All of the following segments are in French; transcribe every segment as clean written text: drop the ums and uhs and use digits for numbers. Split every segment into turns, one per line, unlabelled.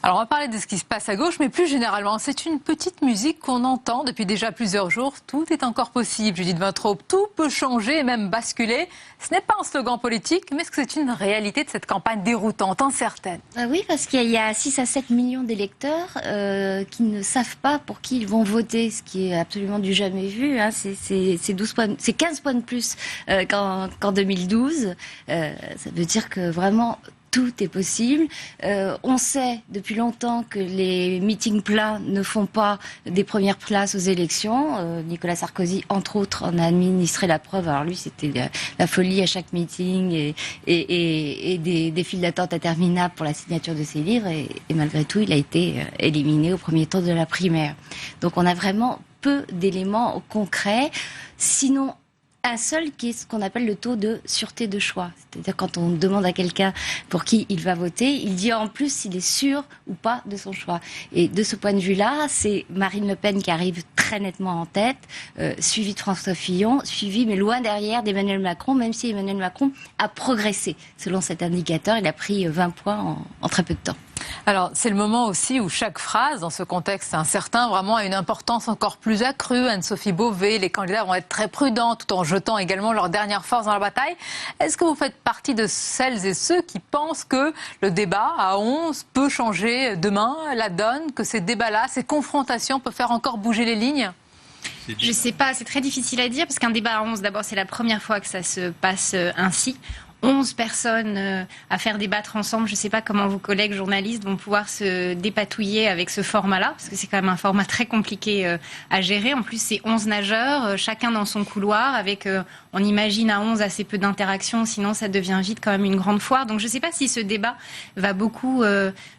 Alors on va parler de ce qui se passe à gauche, mais plus généralement, c'est une petite musique qu'on entend depuis déjà plusieurs jours. Tout est encore possible, Judith Vintraube. Tout peut changer et même basculer. Ce n'est pas un slogan politique, mais est-ce que c'est une réalité de cette campagne déroutante, incertaine?
Oui, parce qu'il y a 6 à 7 millions d'électeurs qui ne savent pas pour qui ils vont voter, ce qui est absolument du jamais vu. Hein. C'est 15 points de plus qu'en 2012. Ça veut dire que vraiment tout est possible. On sait depuis longtemps que les meetings plats ne font pas des premières places aux élections. Nicolas Sarkozy, entre autres, en a administré la preuve. Alors lui, c'était la folie à chaque meeting et des files d'attente interminables pour la signature de ses livres. Et malgré tout, il a été éliminé au premier tour de la primaire. Donc on a vraiment peu d'éléments concrets. Sinon, un seul qui est ce qu'on appelle le taux de sûreté de choix. C'est-à-dire quand on demande à quelqu'un pour qui il va voter, il dit en plus s'il est sûr ou pas de son choix. Et de ce point de vue-là, c'est Marine Le Pen qui arrive très nettement en tête, suivie de François Fillon, suivie mais loin derrière d'Emmanuel Macron, même si Emmanuel Macron a progressé. Selon cet indicateur, il a pris 20 points en très peu de temps.
Alors, c'est le moment aussi où chaque phrase, dans ce contexte incertain, vraiment a une importance encore plus accrue. Anne-Sophie Beauvais, les candidats vont être très prudents tout en jetant également leur dernière force dans la bataille. Est-ce que vous faites partie de celles et ceux qui pensent que le débat à 11 peut changer demain la donne, que ces débats-là, ces confrontations peuvent faire encore bouger les lignes ?
Je sais pas, c'est très difficile à dire parce qu'un débat à 11, d'abord, c'est la première fois que ça se passe ainsi. 11 personnes à faire débattre ensemble. Je ne sais pas comment vos collègues journalistes vont pouvoir se dépatouiller avec ce format-là, parce que c'est quand même un format très compliqué à gérer. En plus, c'est 11 nageurs, chacun dans son couloir, avec, on imagine à 11 assez peu d'interactions, sinon ça devient vite quand même une grande foire. Donc je ne sais pas si ce débat va beaucoup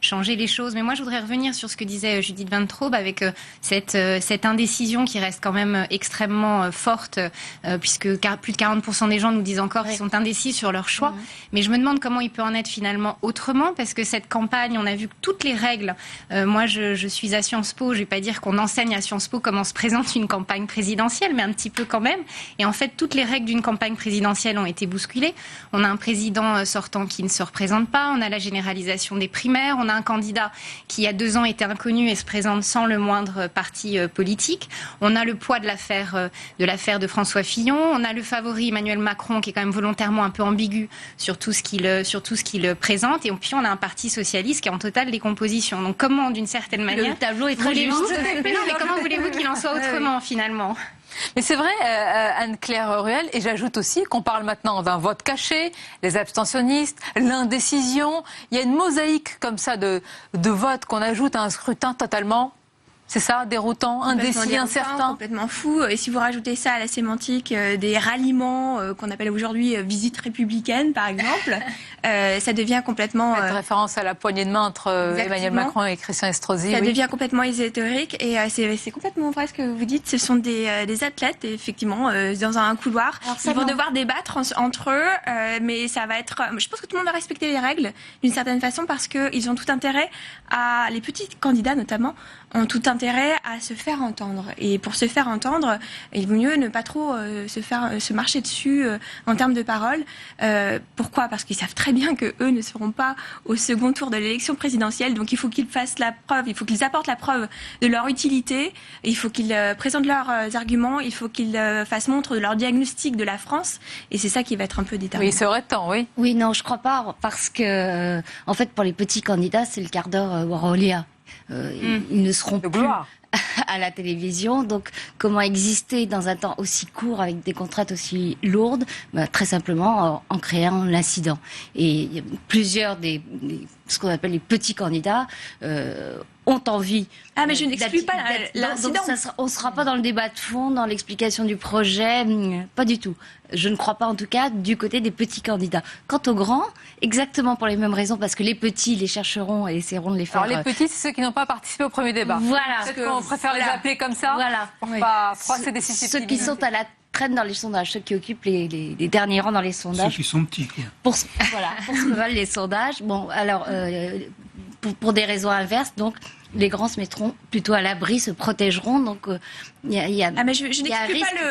changer les choses. Mais moi, je voudrais revenir sur ce que disait Judith Vintraube, avec cette indécision qui reste quand même extrêmement forte, puisque plus de 40% des gens nous disent encore qu'ils sont indécis sur leur choix. Mais je me demande comment il peut en être finalement autrement, parce que cette campagne, on a vu que toutes les règles, moi je suis à Sciences Po, je vais pas dire qu'on enseigne à Sciences Po comment se présente une campagne présidentielle, mais un petit peu quand même. Et en fait, toutes les règles d'une campagne présidentielle ont été bousculées. On a un président sortant qui ne se représente pas, on a la généralisation des primaires, on a un candidat qui il y a 2 ans était inconnu et se présente sans le moindre parti politique. On a le poids de l'affaire de François Fillon, on a le favori Emmanuel Macron qui est quand même volontairement un peu ambigu sur tout ce qu'il présente, et puis on a un parti socialiste qui est en totale décomposition. Donc comment, d'une certaine manière,
le tableau est très juste.
Mais comment voulez-vous qu'il en soit autrement finalement?
Mais c'est vrai, Anne-Claire Ruel, et j'ajoute aussi qu'on parle maintenant d'un vote caché, les abstentionnistes, l'indécision. Il y a une mosaïque comme ça de votes qu'on ajoute à un scrutin totalement... C'est ça, déroutant, indécis, incertain.
Complètement fou. Et si vous rajoutez ça à la sémantique des ralliements qu'on appelle aujourd'hui visite républicaine, par exemple, ça devient complètement...
Faites référence à la poignée de main entre Emmanuel Macron et Christian Estrosi.
Ça devient complètement ésotérique et c'est complètement vrai ce que vous dites. Ce sont des athlètes, effectivement, dans un couloir. Alors, ils vont devoir débattre entre eux, mais ça va être... Je pense que tout le monde va respecter les règles d'une certaine façon parce qu'ils ont tout intérêt les petits candidats notamment, ont tout intérêt à se faire entendre. Et pour se faire entendre, il vaut mieux ne pas trop se marcher dessus en termes de parole. Pourquoi ? Parce qu'ils savent très bien que eux ne seront pas au second tour de l'élection présidentielle. Donc il faut qu'ils fassent la preuve, il faut qu'ils apportent la preuve de leur utilité, il faut qu'ils présentent leurs arguments, il faut qu'ils fassent montre de leur diagnostic de la France. Et c'est ça qui va être un peu déterminant.
Oui, c'est vrai de temps, oui.
Oui, non, je crois pas, parce que, en fait, pour les petits candidats, c'est le quart d'heure Warolia. Ils ne seront plus à la télévision, donc comment exister dans un temps aussi court avec des contraintes aussi lourdes? Très simplement en créant l'incident. Et plusieurs ce qu'on appelle les petits candidats ont envie.
Ah, mais je n'exclus pas l'incident.
On ne sera pas dans le débat de fond, dans l'explication du projet, pas du tout. Je ne crois pas, en tout cas, du côté des petits candidats. Quant aux grands, exactement pour les mêmes raisons, parce que les petits les chercheront et essaieront de les faire...
Alors les petits, c'est ceux qui n'ont pas participé au premier débat.
Voilà.
Peut-être qu'on préfère les appeler comme ça.
Voilà.
Pour ne pas froisser des susceptibilités.
Ceux qui sont à la traîne dans les sondages, ceux qui occupent les derniers rangs dans les sondages.
Ceux qui sont petits, quoi.
Pour ce que valent les sondages. Bon, alors, pour des raisons inverses, donc, Les grands se mettront plutôt à l'abri, se protégeront. Donc,
mais je n'exclus pas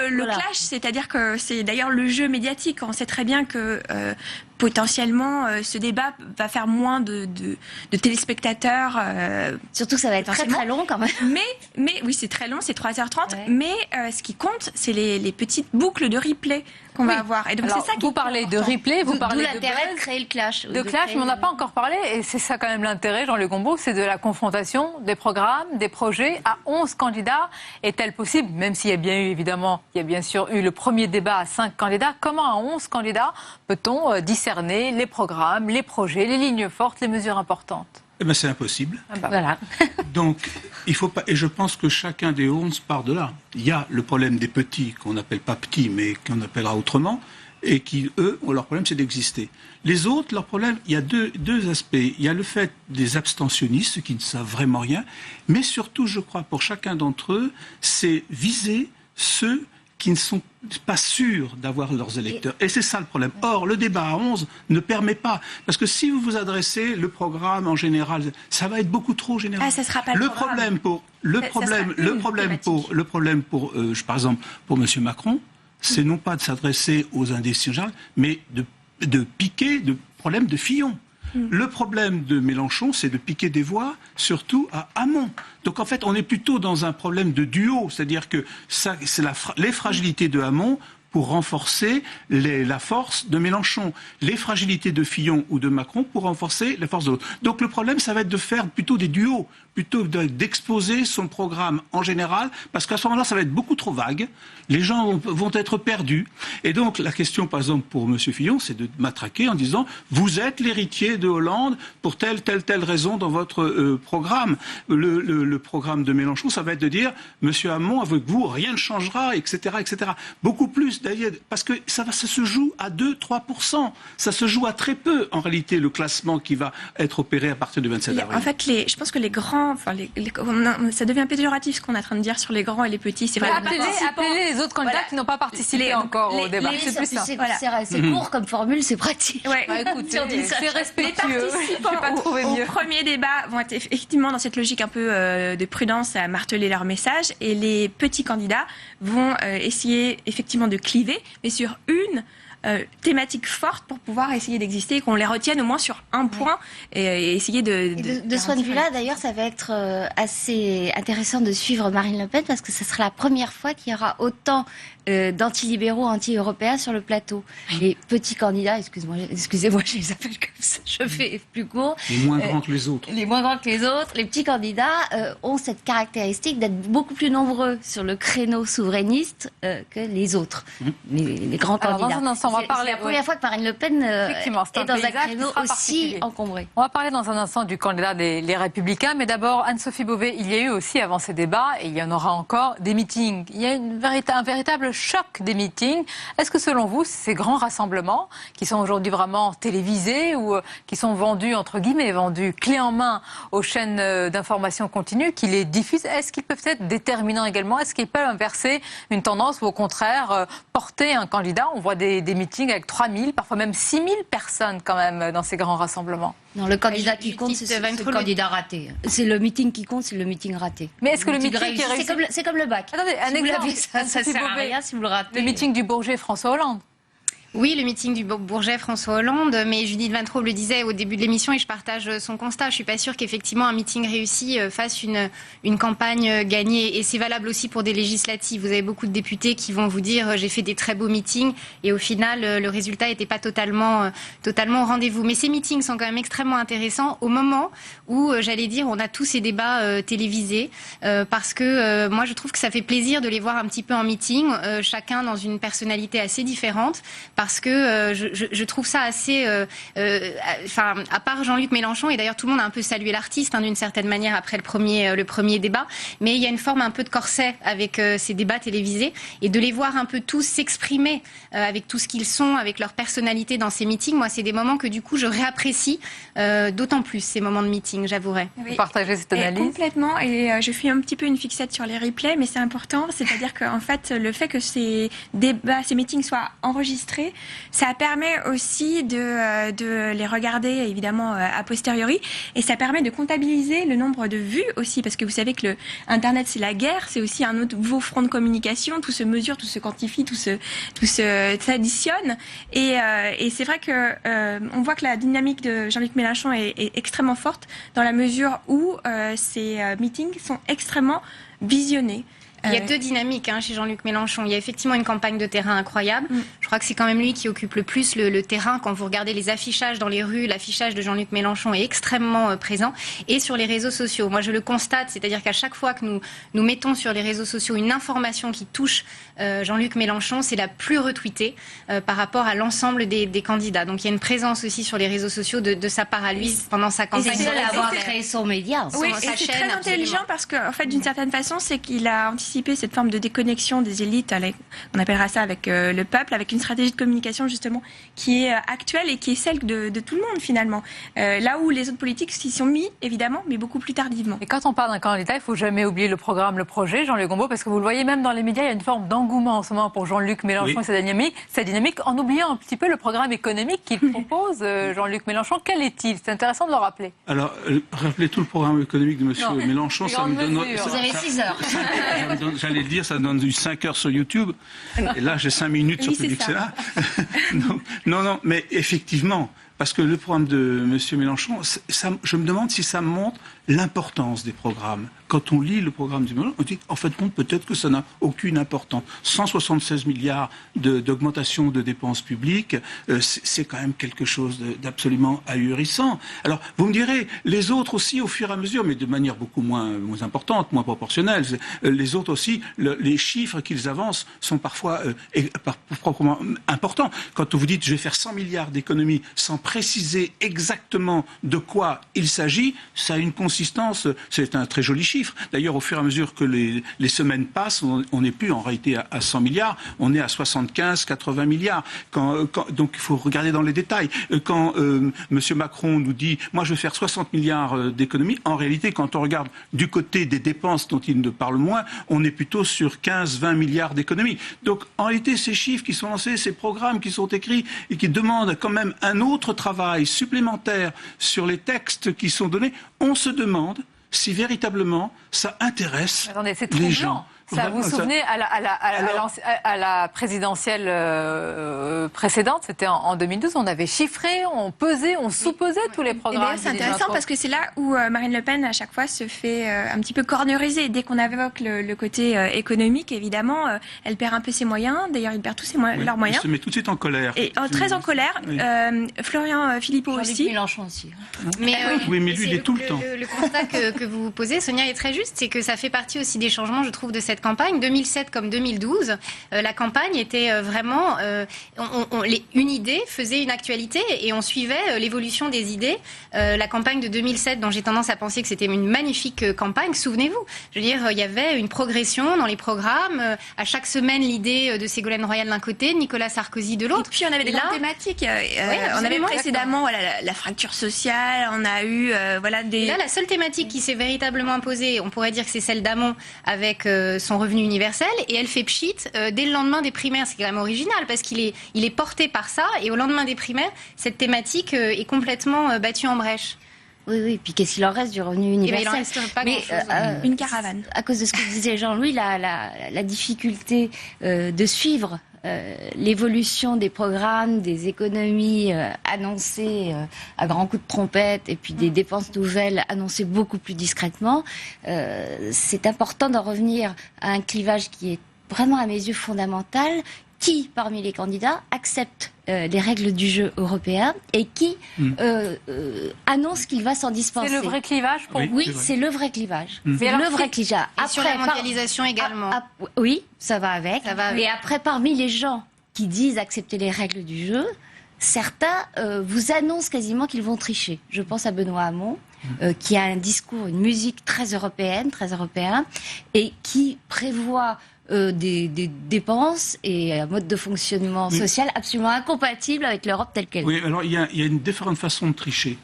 le clash, c'est-à-dire que c'est d'ailleurs le jeu médiatique. On sait très bien que potentiellement, ce débat va faire moins de téléspectateurs.
Surtout que ça va être très très long quand même.
Mais oui, c'est très long, c'est 3h30.
Ouais.
Mais ce qui compte, c'est les petites boucles de replay qu'on va avoir. Et donc
Alors,
c'est ça qui
vous parlez de replay, vous parlez de
l'intérêt
buzz,
de créer le clash.
de clash, mais on n'a pas encore parlé, et c'est ça quand même l'intérêt, Jean-Luc Gombault, c'est de la confrontation des programmes, des projets à 11 candidats. Est-elle possible, même s'il y a bien eu, évidemment, il y a bien sûr eu le premier débat à 5 candidats, comment à 11 candidats peut-on discerner les programmes, les projets, les lignes fortes, les mesures importantes?
Eh bien, c'est impossible.
Voilà.
Donc, il faut pas. Et je pense que chacun des 11 part de là. Il y a le problème des petits, qu'on n'appelle pas petits, mais qu'on appellera autrement, et qui, eux, leur problème, c'est d'exister. Les autres, leur problème, il y a deux aspects. Il y a le fait des abstentionnistes, ceux qui ne savent vraiment rien, mais surtout, je crois, pour chacun d'entre eux, c'est viser ceux qui ne sont pas sûrs d'avoir leurs électeurs. Et c'est ça le problème. Or, le débat à 11 ne permet pas. Parce que si vous vous adressez, le programme en général, ça va être beaucoup trop général.
Ah, ça sera pas le
problème pour, par exemple, pour M. Macron, c'est non pas de s'adresser aux indécis, mais de piquer le problème de Fillon. Le problème de Mélenchon, c'est de piquer des voix, surtout à Hamon. Donc en fait, on est plutôt dans un problème de duo, c'est-à-dire que c'est les fragilités de Hamon pour renforcer la force de Mélenchon, les fragilités de Fillon ou de Macron pour renforcer la force de l'autre. Donc le problème, ça va être de faire plutôt des duos, plutôt d'exposer son programme en général, parce qu'à ce moment-là, ça va être beaucoup trop vague, les gens vont être perdus. Et donc la question, par exemple, pour M. Fillon, c'est de matraquer en disant « Vous êtes l'héritier de Hollande pour telle raison dans votre programme ». Le programme de Mélenchon, ça va être de dire « Monsieur Hamon, avec vous, rien ne changera, etc. etc. » Beaucoup plus, d'ailleurs, parce que ça se joue à 2-3%. Ça se joue à très peu, en réalité, le classement qui va être opéré à partir du 27 avril.
En fait, je pense que les grands, ça devient péjoratif ce qu'on est en train de dire sur les grands et les petits. C'est vrai.
Appelez les autres candidats qui n'ont pas participé encore au débat. C'est plus ça.
C'est court comme formule, c'est pratique.
Ouais.
Écoutez, c'est respectueux.
Les participants au premier débat vont être effectivement dans cette logique un peu de prudence à marteler leur message, et les petits candidats vont essayer effectivement de cliver, mais sur une thématique forte pour pouvoir essayer d'exister et qu'on les retienne au moins sur un point et essayer
de ce point de vue-là, d'ailleurs, ça va être assez intéressant de suivre Marine Le Pen parce que ce sera la première fois qu'il y aura autant d'antilibéraux, anti-européens sur le plateau. Les petits candidats, excusez-moi, je les appelle comme ça, je fais plus court.
Les moins grands que les autres.
Les moins grands que les autres. Les petits candidats ont cette caractéristique d'être beaucoup plus nombreux sur le créneau souverainiste que les autres, les grands candidats. C'est la première fois que Marine Le Pen est dans un créneau aussi encombré.
On va parler dans un instant du candidat des Républicains, mais d'abord, Anne-Sophie Beauvais, il y a eu aussi avant ces débats, et il y en aura encore, des meetings. Il y a un véritable choc des meetings. Est-ce que selon vous, ces grands rassemblements, qui sont aujourd'hui vraiment télévisés ou qui sont vendus, entre guillemets, vendus clé en main aux chaînes d'information continue, qui les diffusent, est-ce qu'ils peuvent être déterminants également? Est-ce qu'ils peuvent inverser une tendance ou au contraire porter un candidat? On voit des meetings avec 3000, parfois même 6000 personnes quand même dans ces grands rassemblements.
Non, le candidat qui compte, c'est le candidat raté. C'est le meeting qui compte, c'est le meeting raté.
Mais est-ce que le meeting qui réussit...
C'est comme le bac.
Attendez, un exemple,
ça sert à rien si vous le ratez.
Le meeting du Bourget François Hollande.
Oui, le meeting du Bourget François Hollande, mais Judith Van Traub le disait au début de l'émission et je partage son constat. Je suis pas sûre qu'effectivement un meeting réussi fasse une campagne gagnée, et c'est valable aussi pour des législatives. Vous avez beaucoup de députés qui vont vous dire j'ai fait des très beaux meetings et au final le résultat n'était pas totalement au rendez-vous. Mais ces meetings sont quand même extrêmement intéressants au moment où j'allais dire on a tous ces débats télévisés parce que moi je trouve que ça fait plaisir de les voir un petit peu en meeting, chacun dans une personnalité assez différente. Parce que je trouve ça assez... à part Jean-Luc Mélenchon, et d'ailleurs tout le monde a un peu salué l'artiste d'une certaine manière après le premier débat, mais il y a une forme un peu de corset avec ces débats télévisés, et de les voir un peu tous s'exprimer avec tout ce qu'ils sont, avec leur personnalité dans ces meetings, moi c'est des moments que du coup je réapprécie d'autant plus, ces moments de meeting, j'avouerai.
Oui. Vous partagez cette analyse?
Complètement, et je suis un petit peu une fixette sur les replays, mais c'est important, c'est-à-dire qu'en fait le fait que ces débats, ces meetings soient enregistrés, ça permet aussi de les regarder évidemment a posteriori, et ça permet de comptabiliser le nombre de vues aussi, parce que vous savez que Internet c'est la guerre, c'est aussi un nouveau front de communication, tout se mesure, tout se quantifie, tout s'additionne, et c'est vrai que on voit que la dynamique de Jean-Luc Mélenchon est extrêmement forte dans la mesure où ces meetings sont extrêmement visionnés.
Il y a deux dynamiques chez Jean-Luc Mélenchon. Il y a effectivement une campagne de terrain incroyable. Je crois que c'est quand même lui qui occupe le plus le terrain. Quand vous regardez les affichages dans les rues, l'affichage de Jean-Luc Mélenchon est extrêmement présent. Et sur les réseaux sociaux. Moi, je le constate, c'est-à-dire qu'à chaque fois que nous mettons sur les réseaux sociaux une information qui touche Jean-Luc Mélenchon, c'est la plus retweetée par rapport à l'ensemble des candidats. Donc il y a une présence aussi sur les réseaux sociaux de sa part à lui pendant sa campagne.
Et c'est seul à avoir créé son média.
Oui, et c'est très intelligent parce qu'en fait, d'une certaine façon, c'est qu'il a anticipé cette forme de déconnexion des élites, on appellera ça avec le peuple, avec une stratégie de communication justement qui est actuelle et qui est celle de tout le monde finalement. Là où les autres politiques s'y sont mis, évidemment, mais beaucoup plus tardivement.
Et quand on parle d'un candidat, il ne faut jamais oublier le programme, le projet, Jean-Luc Gombault, parce que vous le voyez même dans les médias, il y a une forme d'engouement en ce moment pour Jean-Luc Mélenchon et sa dynamique, en oubliant un petit peu le programme économique qu'il propose, Jean-Luc Mélenchon. Quel est-il? C'est intéressant de le rappeler.
Alors, rappeler tout le programme économique de M. Mélenchon, ça me donne...
Vous avez 6 heures.
J'allais le dire, ça donne 5 heures sur YouTube. Et là, j'ai 5 minutes sur Public Sénat. Non, mais effectivement, parce que le programme de M. Mélenchon, je me demande si ça montre l'importance des programmes. Quand on lit le programme du Mélenchon, on dit en fait, peut-être que ça n'a aucune importance. 176 milliards d'augmentation de dépenses publiques, c'est quand même quelque chose d'absolument ahurissant. Alors, vous me direz, les autres aussi, au fur et à mesure, mais de manière beaucoup moins importante, moins proportionnelle, les autres aussi, les chiffres qu'ils avancent sont parfois proprement importants. Quand vous dites, je vais faire 100 milliards d'économies sans préciser exactement de quoi il s'agit, ça a une consistance, c'est un très joli chiffre. D'ailleurs, au fur et à mesure que les semaines passent, on n'est plus en réalité à 100 milliards, on est à 75, 80 milliards. Donc il faut regarder dans les détails. Quand M. Macron nous dit « moi je vais faire 60 milliards d'économies », en réalité, quand on regarde du côté des dépenses dont il ne parle moins, on est plutôt sur 15-20 milliards d'économies. Donc en réalité, ces chiffres qui sont lancés, ces programmes qui sont écrits et qui demandent quand même un autre travail supplémentaire sur les textes qui sont donnés, on se demande si véritablement ça intéresse les gens.
Ça, vous vous souvenez, à la présidentielle précédente, c'était en 2012, on avait chiffré, on pesait, on sous-pesait tous les programmes.
C'est intéressant parce que c'est là où Marine Le Pen, à chaque fois, se fait un petit peu corneuriser. Dès qu'on évoque le côté économique, évidemment, elle perd un peu ses moyens. D'ailleurs, ils perdent tous leurs moyens.
Elle se met tout de suite en colère.
Et très en colère. Oui. Florian Philippot aussi.
Mélenchon aussi.
Mais
lui, il est tout le temps.
Le constat que vous posez, Sonia, est très juste. C'est que ça fait partie aussi des changements, je trouve, de cette campagne. 2007 comme 2012, la campagne était vraiment... une idée faisait une actualité et on suivait l'évolution des idées. La campagne de 2007, dont j'ai tendance à penser que c'était une magnifique campagne, souvenez-vous. Je veux dire, il y avait une progression dans les programmes. À chaque semaine, l'idée de Ségolène Royal d'un côté, Nicolas Sarkozy de l'autre.
Et puis on avait des grandes thématiques. On avait précédemment la fracture sociale, on a eu des...
Et là, la seule thématique qui s'est véritablement imposée, on pourrait dire que c'est celle d'Hamon avec son revenu universel, et elle fait pchit dès le lendemain des primaires. C'est quand même original parce qu'il est porté par ça, et au lendemain des primaires, cette thématique est complètement battue en brèche.
Oui, puis qu'est-ce qu'il en reste du revenu universel?
Il en reste pas grand-chose.
Une caravane.
À cause de ce que disait Jean-Louis, la difficulté de suivre l'évolution des programmes, des économies annoncées à grands coups de trompette, et puis des dépenses nouvelles annoncées beaucoup plus discrètement, c'est important d'en revenir à un clivage qui est vraiment à mes yeux fondamental. Qui, parmi les candidats, accepte les règles du jeu européen et qui annonce qu'il va s'en dispenser?
C'est le vrai clivage pour vous?
Oui, c'est le vrai clivage.
C'est
le vrai clivage.
Et sur la mondialisation également.
Oui, ça va avec. Et après, parmi les gens qui disent accepter les règles du jeu, certains vous annoncent quasiment qu'ils vont tricher. Je pense à Benoît Hamon, qui a un discours, une musique très européenne, très européen, et qui prévoit des dépenses et un mode de fonctionnement social absolument incompatible avec l'Europe telle qu'elle est.
Oui, alors il y a une différente façon de tricher.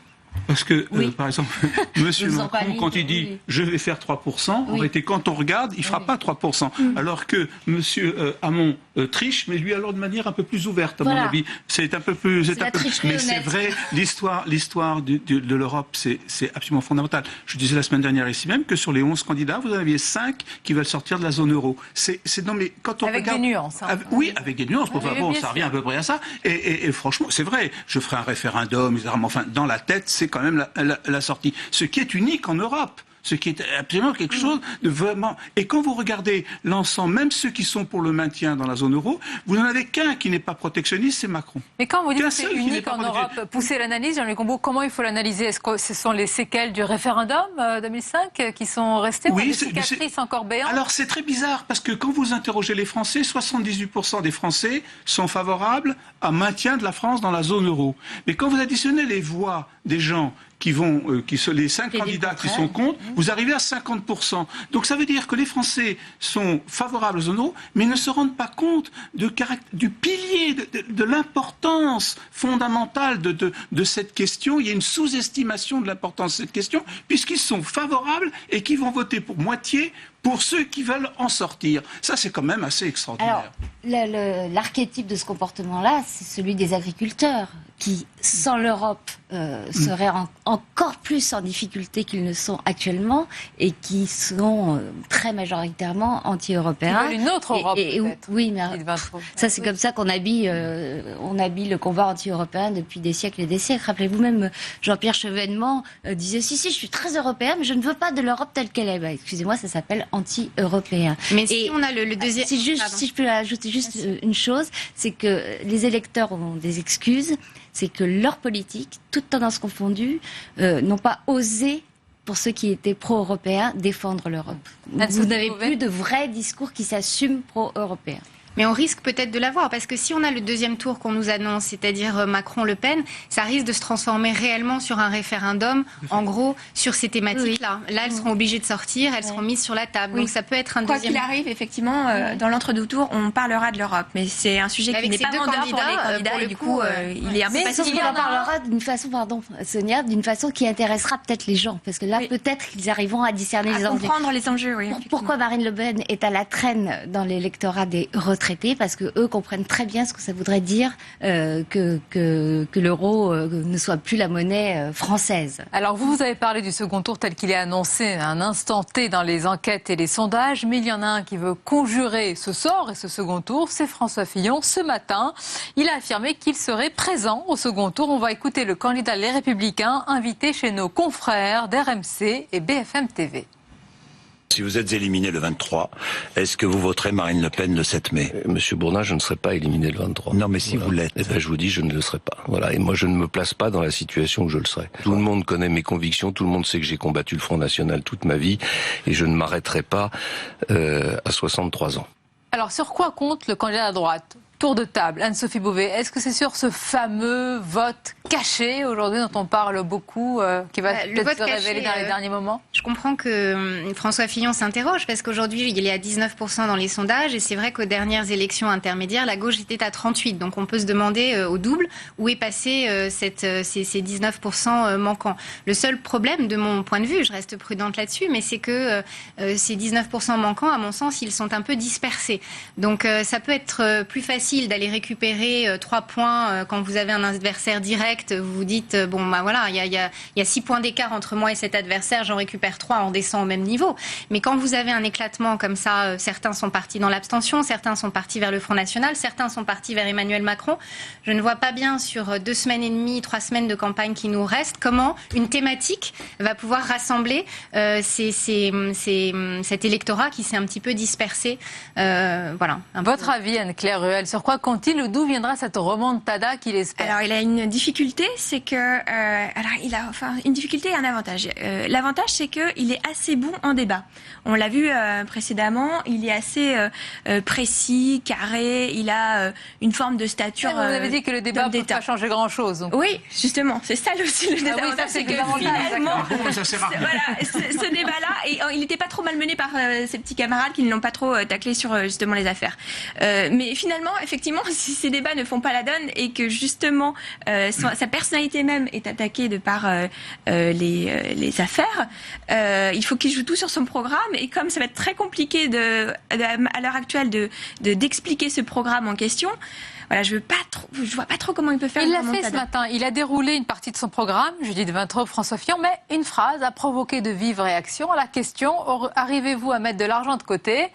Parce que,
Oui.
par exemple, Monsieur
Vous en
Macron,
parlez,
quand il dit
oui.
je vais faire 3%, en
Oui.
réalité, quand on regarde, il ne fera
Oui.
pas 3%. Alors que Monsieur Hamon triche, mais lui alors de manière un peu plus ouverte, à mon
Voilà.
avis. C'est un peu plus.
C'est la tricherie
mais c'est
honnête.
vrai, l'histoire de l'Europe, c'est absolument fondamental. Je disais la semaine dernière ici même que sur les 11 candidats, vous en aviez 5 qui veulent sortir de la zone euro. Non, mais quand on
Avec
regarde,
des nuances. Hein.
oui, avec des nuances. Enfin,
Oui,
bon,
bien
ça
sûr.
revient à peu près à ça. Et franchement, c'est vrai. Je ferai un référendum, etc. Mais enfin, dans la tête, c'est quand même la sortie. Ce qui est unique en Europe. Ce qui est absolument quelque chose de vraiment... Et quand vous regardez l'ensemble, même ceux qui sont pour le maintien dans la zone euro, vous n'en avez qu'un qui n'est pas protectionniste, c'est Macron.
Mais quand vous dites
Qu'un
que c'est
seul qui n'est
unique
pas
en
protégé.
Europe, pousser l'analyse, Jean-Luc Combeau, comment il faut l'analyser? Est-ce que ce sont les séquelles du référendum 2005 qui sont restées, ou
Oui,
des
c'est-
cicatrices encore béantes?
Alors c'est très bizarre parce que quand vous interrogez les Français, 78% des Français sont favorables à maintien de la France dans la zone euro. Mais quand vous additionnez les voix des gens qui sont les 5
Et des
candidats qui
contraires.
sont contre, vous arrivez à 50%. Donc ça veut dire que les Français sont favorables aux zones euro, mais ne se rendent pas compte du pilier, de l'importance fondamentale de cette question. Il y a une sous-estimation de l'importance de cette question, puisqu'ils sont favorables et qui vont voter pour moitié pour ceux qui veulent en sortir. Ça, c'est quand même assez extraordinaire.
Alors, l'archétype de ce comportement-là, c'est celui des agriculteurs qui, sans l'Europe, seraient encore plus en difficulté qu'ils ne sont actuellement et qui sont très majoritairement anti-européens.
Ils veulent une autre Europe, peut-être.
Oui, mais
Dites Vintraud.
ça, c'est comme ça qu'on habille le combat anti-européen depuis des siècles et des siècles. Rappelez-vous même, Jean-Pierre Chevènement disait si, je suis très européen, mais je ne veux pas de l'Europe telle qu'elle est. Excusez-moi, ça s'appelle anti-européen.
Mais si on a le deuxième... Pardon.
Si je peux ajouter juste une chose, c'est que les électeurs ont des excuses, c'est que leurs politiques, toutes tendances confondues, n'ont pas osé, pour ceux qui étaient pro-européens, défendre l'Europe. Vous n'avez plus de vrais discours qui s'assument pro-européens.
Mais on risque peut-être de l'avoir, parce que si on a le deuxième tour qu'on nous annonce, c'est-à-dire Macron-Le Pen, ça risque de se transformer réellement sur un référendum, en gros, sur ces thématiques-là. Là, elles seront obligées de sortir, elles seront mises sur la table. Donc ça peut être un
Quoi
deuxième...
qu'il arrive, effectivement, dans l'entre-deux tours, on parlera de l'Europe. Mais c'est un sujet qui
Avec
n'est
ces
pas
deux
vendeur pour les
candidats,
candidats.
pour
Et
le
du
coup,
coup, il est un peu
Mais
facile.
sauf qu'on en parlera d'une façon, pardon, Sonia, d'une façon qui intéressera peut-être les gens. Parce que là,
Oui.
peut-être qu'ils arriveront à discerner les
À
enjeux.
comprendre les enjeux, oui.
Pourquoi Marine Le Pen est à la traîne dans l'électorat des retraités? Parce que eux comprennent très bien ce que ça voudrait dire que l'euro ne soit plus la monnaie française.
Alors vous avez parlé du second tour tel qu'il est annoncé à un instant T dans les enquêtes et les sondages, mais il y en a un qui veut conjurer ce sort et ce second tour, c'est François Fillon. Ce matin, il a affirmé qu'il serait présent au second tour. On va écouter le candidat Les Républicains invité chez nos confrères d'RMC et BFM TV.
Si vous êtes éliminé le 23, est-ce que vous voterez Marine Le Pen le 7 mai?
Monsieur Bourna, je ne serai pas éliminé le 23.
Non, mais si vous l'êtes.
Eh ben, je vous dis, je ne le serai pas. Voilà. Et moi, je ne me place pas dans la situation où je le serai. Tout le monde connaît mes convictions, tout le monde sait que j'ai combattu le Front National toute ma vie, et je ne m'arrêterai pas à 63 ans.
Alors sur quoi compte le candidat à droite? Tour de table, Anne-Sophie Beauvais, est-ce que c'est sur ce fameux vote caché aujourd'hui dont on parle beaucoup, qui va
Le
peut-être
vote
se révéler
caché,
dans les derniers moments?
Je comprends que François Fillon s'interroge parce qu'aujourd'hui, il est à 19% dans les sondages et c'est vrai qu'aux dernières élections intermédiaires, la gauche était à 38%. Donc on peut se demander au double où est passé ces 19% manquants. Le seul problème, de mon point de vue, je reste prudente là-dessus, mais c'est que ces 19% manquants, à mon sens, ils sont un peu dispersés. Donc ça peut être plus facile d'aller récupérer 3 points quand vous avez un adversaire direct. Vous vous dites, bon, bah voilà, il y a 6 points d'écart entre moi et cet adversaire, j'en récupère 3, on descend au même niveau. Mais quand vous avez un éclatement comme ça, certains sont partis dans l'abstention, certains sont partis vers le Front National, certains sont partis vers Emmanuel Macron. Je ne vois pas bien sur 2 semaines et demie, 3 semaines de campagne qui nous restent, comment une thématique va pouvoir rassembler cet électorat qui s'est un petit peu dispersé. Voilà.
Votre avis, Anne-Claire Ruel, sur quoi compte-t-il ou d'où viendra cette remontada qu'il espère?
Alors, il a une difficulté, c'est que... il a une difficulté et un avantage. L'avantage, c'est qu'il est assez bon en débat. On l'a vu précédemment, il est assez précis, carré, il a une forme de stature...
Vous avez dit que le débat ne peut pas changer grand-chose. Donc.
Oui, justement, c'est ça aussi le désavantage,
ça, c'est
c'est que
l'avantage,
finalement...
Ça sert à rien.
Voilà, ce débat-là, et il n'était pas trop malmené par ses petits camarades qui ne l'ont pas trop taclé sur justement les affaires. Mais finalement, effectivement, si ces débats ne font pas la donne et que justement sa personnalité même est attaquée de par les affaires, il faut qu'il joue tout sur son programme. Et comme ça va être très compliqué à l'heure actuelle d'expliquer ce programme en question, voilà, je vois pas trop comment il peut faire.
Il l'a fait ce matin. Il a déroulé une partie de son programme, jeudi de 23, François Fillon, mais une phrase a provoqué de vives réactions. À la question, arrivez-vous à mettre de l'argent de côté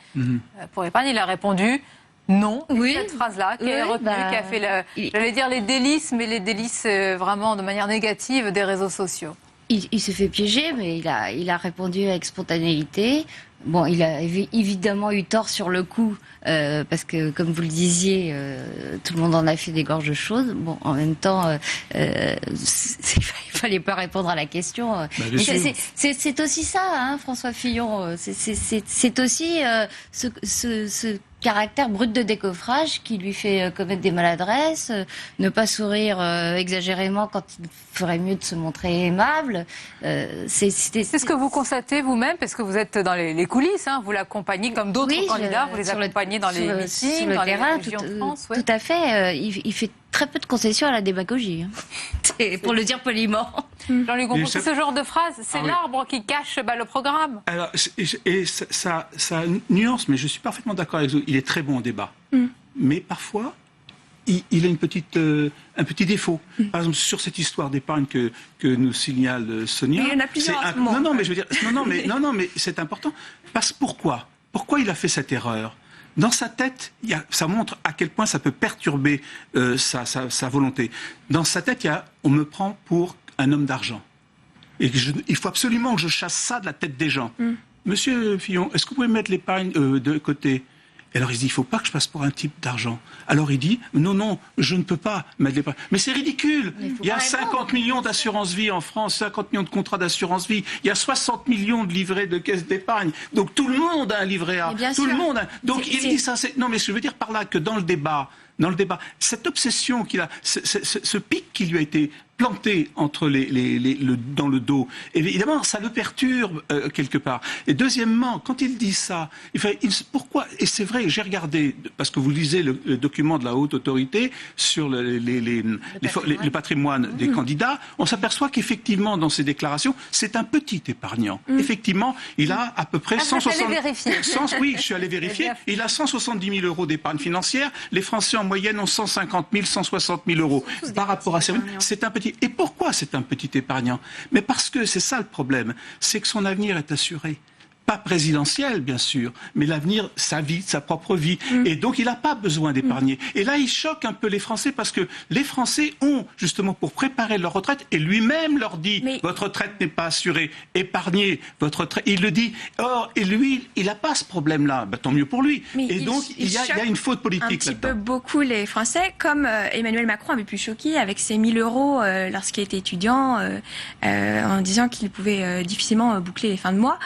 pour épargner? Il a répondu non.
Oui.
Cette phrase-là qui est retenue, qui a fait, j'allais dire les délices, mais les délices vraiment de manière négative des réseaux sociaux.
Il s'est fait piéger, mais il a répondu avec spontanéité. Bon, il a évidemment eu tort sur le coup, parce que, comme vous le disiez, tout le monde en a fait des gorges chaudes. Bon, en même temps, il fallait pas répondre à la question. C'est aussi ça, hein, François Fillon. C'est aussi ce caractère brut de décoffrage qui lui fait commettre des maladresses, ne pas sourire exagérément quand il ferait mieux de se montrer aimable. C'est
ce que vous constatez vous-même, parce que vous êtes dans les coulisses, hein, vous l'accompagnez comme d'autres candidats, vous les accompagnez dans les meetings, dans les régions de France.
Tout à fait. Il fait très peu de concessions à la démagogie, hein. Pour le dire poliment.
Jean-Luc Gonfort, c'est ce genre de phrase, c'est l'arbre qui cache le programme.
Alors, ça nuance, mais je suis parfaitement d'accord avec vous. Il est très bon au débat. Mais parfois, il a un petit défaut. Par exemple, sur cette histoire d'épargne que nous signale Sonia.
Mais il y en a plusieurs.
Non, mais je veux dire, non, mais c'est important. Pourquoi il a fait cette erreur? Dans sa tête, ça montre à quel point ça peut perturber sa volonté. Dans sa tête, on me prend pour un homme d'argent. Et il faut absolument que je chasse ça de la tête des gens. Monsieur Fillon, est-ce que vous pouvez mettre l'épargne de côté? Et alors il dit, il ne faut pas que je passe pour un type d'argent. Alors il dit, non, je ne peux pas mettre l'épargne. Mais c'est ridicule. Il y a 50 millions d'assurance vie en France, 50 millions de contrats d'assurance vie. Il y a 60 millions de livrets de caisse d'épargne. Donc tout le monde a un livret A. Tout le monde a... Donc il dit ça. Non, mais je veux dire par là que dans le débat, cette obsession qu'il a, ce pic qui lui a été planté entre dans le dos, évidemment, ça le perturbe quelque part. Et deuxièmement, quand il dit ça, pourquoi? Et c'est vrai, j'ai regardé, parce que vous lisez le document de la haute autorité sur le patrimoine des candidats, on s'aperçoit qu'effectivement, dans ses déclarations, c'est un petit épargnant. Effectivement, il a à peu près 160... Oui, je suis allé vérifier. Il a 170 000 euros d'épargne financière. Les Français, en moyenne, ont 150 000, 160 000 euros. Par rapport à ces... C'est un petit... Et pourquoi c'est un petit épargnant? Mais parce que c'est ça le problème, c'est que son avenir est assuré. Pas présidentiel, bien sûr, mais l'avenir, sa vie, sa propre vie. Et donc, il n'a pas besoin d'épargner. Et là, il choque un peu les Français parce que les Français ont, justement, pour préparer leur retraite, et lui-même leur dit, votre retraite n'est pas assurée, épargnez votre retraite. Il le dit. Or, et lui, il n'a pas ce problème-là. Ben, tant mieux pour lui. Et donc, il y a une faute politique là-dedans.
Un petit peu beaucoup les Français, comme Emmanuel Macron avait pu choquer avec ses 1 000 euros lorsqu'il était étudiant, en disant qu'il pouvait difficilement boucler les fins de mois.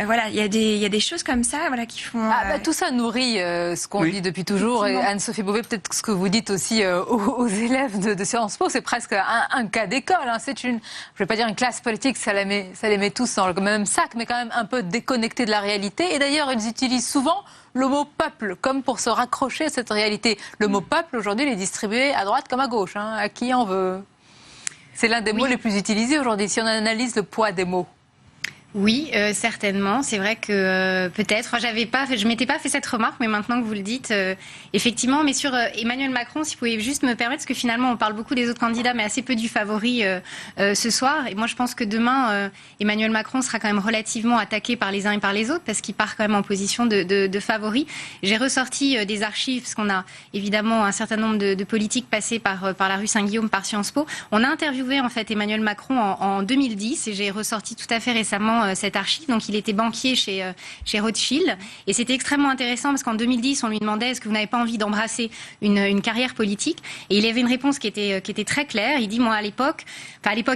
Voilà. Il y a des choses comme ça, voilà, qui font.
Tout ça nourrit ce qu'on dit depuis toujours. Et Anne-Sophie Beauvais, peut-être ce que vous dites aussi aux élèves de Sciences Po, c'est presque un cas d'école. Hein. C'est je vais pas dire une classe politique, ça les met tous dans le même sac, mais quand même un peu déconnectés de la réalité. Et d'ailleurs, ils utilisent souvent le mot peuple, comme pour se raccrocher à cette réalité. Le mot peuple, aujourd'hui, il est distribué à droite comme à gauche. Hein. À qui en veut? C'est l'un des mots les plus utilisés aujourd'hui, si on analyse le poids des mots.
Oui, certainement. C'est vrai que peut-être. Enfin, je m'étais pas fait cette remarque, mais maintenant que vous le dites, effectivement. Mais sur Emmanuel Macron, si vous pouvez juste me permettre, parce que finalement, on parle beaucoup des autres candidats, mais assez peu du favori ce soir. Et moi, je pense que demain, Emmanuel Macron sera quand même relativement attaqué par les uns et par les autres, parce qu'il part quand même en position de favori. J'ai ressorti des archives, parce qu'on a évidemment un certain nombre de politiques passés par la rue Saint-Guillaume, par Sciences Po. On a interviewé en fait Emmanuel Macron en 2010, et j'ai ressorti tout à fait récemment cette archive. Donc il était banquier chez Rothschild, et c'était extrêmement intéressant parce qu'en 2010 on lui demandait est-ce que vous n'avez pas envie d'embrasser une carrière politique, et il avait une réponse qui était très claire. Il dit moi à l'époque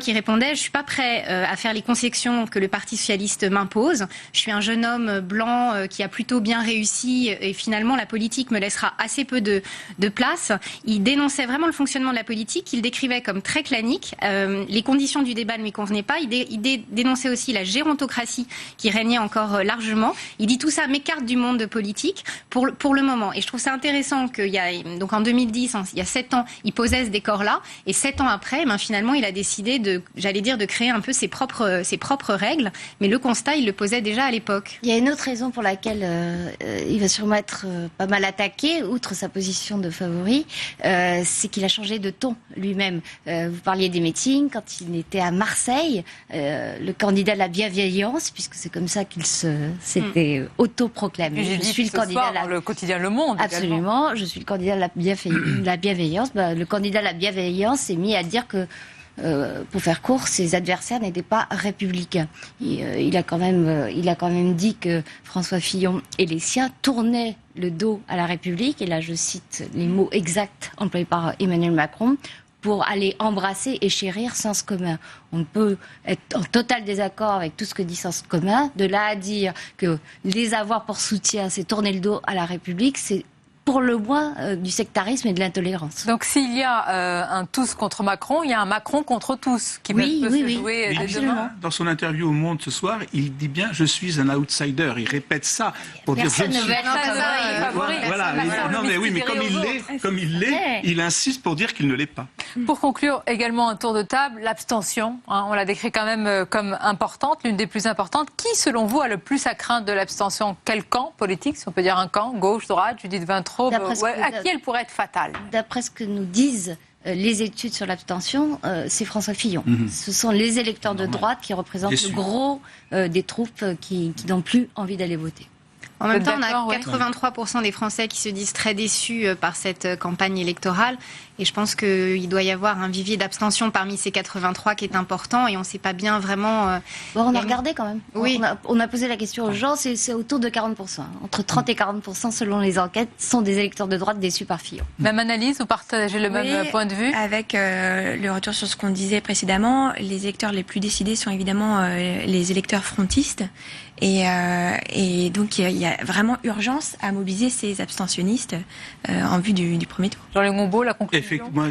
il répondait je suis pas prêt à faire les concessions que le Parti socialiste m'impose, je suis un jeune homme blanc qui a plutôt bien réussi et finalement la politique me laissera assez peu de place. Il dénonçait vraiment le fonctionnement de la politique, il décrivait comme très clanique, les conditions du débat ne lui convenaient pas, il dénonçait aussi la géontologie gérontocratie qui régnait encore largement. Il dit tout ça m'écarte du monde politique pour le moment. Et je trouve ça intéressant qu'il y a, donc en 2010, il y a 7 ans, il posait ce décor-là, et 7 ans après, finalement, il a décidé de créer un peu ses propres règles, mais le constat, il le posait déjà à l'époque.
Il y a une autre raison pour laquelle il va sûrement être pas mal attaqué, outre sa position de favori, c'est qu'il a changé de ton lui-même. Vous parliez des meetings, quand il était à Marseille, le candidat de la bienveillance, puisque c'est comme ça qu'il s'était autoproclamé.
Je suis le candidat dans le quotidien Le Monde.
Absolument,
également.
je suis le candidat de la bienveillance. Le candidat de la bienveillance s'est mis à dire que pour faire court, ses adversaires n'étaient pas républicains. Il a quand même dit que François Fillon et les siens tournaient le dos à la République, et là je cite les mots exacts employés par Emmanuel Macron, pour aller embrasser et chérir Sens commun. On peut être en total désaccord avec tout ce que dit Sens commun. De là à dire que les avoir pour soutien, c'est tourner le dos à la République, c'est pour le moins du sectarisme et de l'intolérance.
Donc s'il y a un tous contre Macron, il y a un Macron contre tous qui peut se jouer dès demain.
Dans son interview au Monde ce soir, il dit bien « je suis un outsider ». Il répète ça pour
Personne
dire « je
ne
ne
veut
suis
être favori.
Voilà, non mais oui, mais comme il l'est, il insiste pour dire qu'il ne l'est pas.
Pour conclure, également un tour de table, l'abstention. On la décrit quand même comme importante, l'une des plus importantes. Qui, selon vous, a le plus à craindre de l'abstention? Quel camp politique, si on peut dire un camp, gauche, droite, Judith Vintraube, à qui elle pourrait être fatale? D'après
ce que nous disent les études sur l'abstention, c'est François Fillon. Ce sont les électeurs de droite qui représentent le gros des troupes qui n'ont plus envie d'aller voter.
En même temps, on a 83% des Français qui se disent très déçus par cette campagne électorale. Et je pense qu'il doit y avoir un vivier d'abstention parmi ces 83 qui est important. Et on ne sait pas bien vraiment...
on a regardé quand même.
Oui.
On a posé la question aux gens, c'est autour de 40%. Entre 30 et 40% selon les enquêtes sont des électeurs de droite déçus par Fillon.
Même analyse, vous partagez le même point de vue?
Avec le retour sur ce qu'on disait précédemment, les électeurs les plus décidés sont évidemment les électeurs frontistes. Et donc il y a vraiment urgence à mobiliser ces abstentionnistes en vue du premier tour.
Jean-Luc Monbeau, la conclusion?
Effectivement,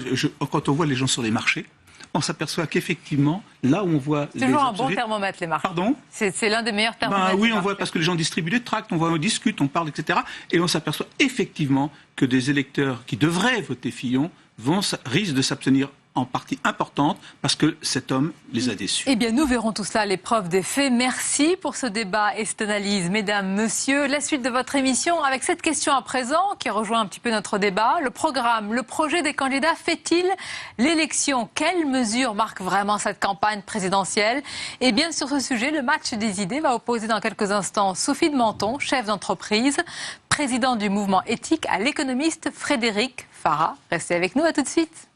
quand on voit les gens sur les marchés, on s'aperçoit qu'effectivement, là où on voit...
C'est toujours un bon thermomètre, les marchés.
Pardon?
C'est l'un des meilleurs thermomètres.
Oui, on voit parce que les gens distribuent des tracts, on discute, on parle, etc. Et on s'aperçoit effectivement que des électeurs qui devraient voter Fillon risquent de s'abstenir en partie importante parce que cet homme les a déçus.
Eh bien, nous verrons tout cela à l'épreuve des faits. Merci pour ce débat et cette analyse, mesdames, messieurs. La suite de votre émission avec cette question à présent qui rejoint un petit peu notre débat. Le programme, le projet des candidats fait-il l'élection? Quelles mesures marquent vraiment cette campagne présidentielle? Eh bien, sur ce sujet, le match des idées va opposer dans quelques instants Sophie de Menton, chef d'entreprise, président du mouvement éthique, à l'économiste Frédéric Farah. Restez avec nous, à tout de suite.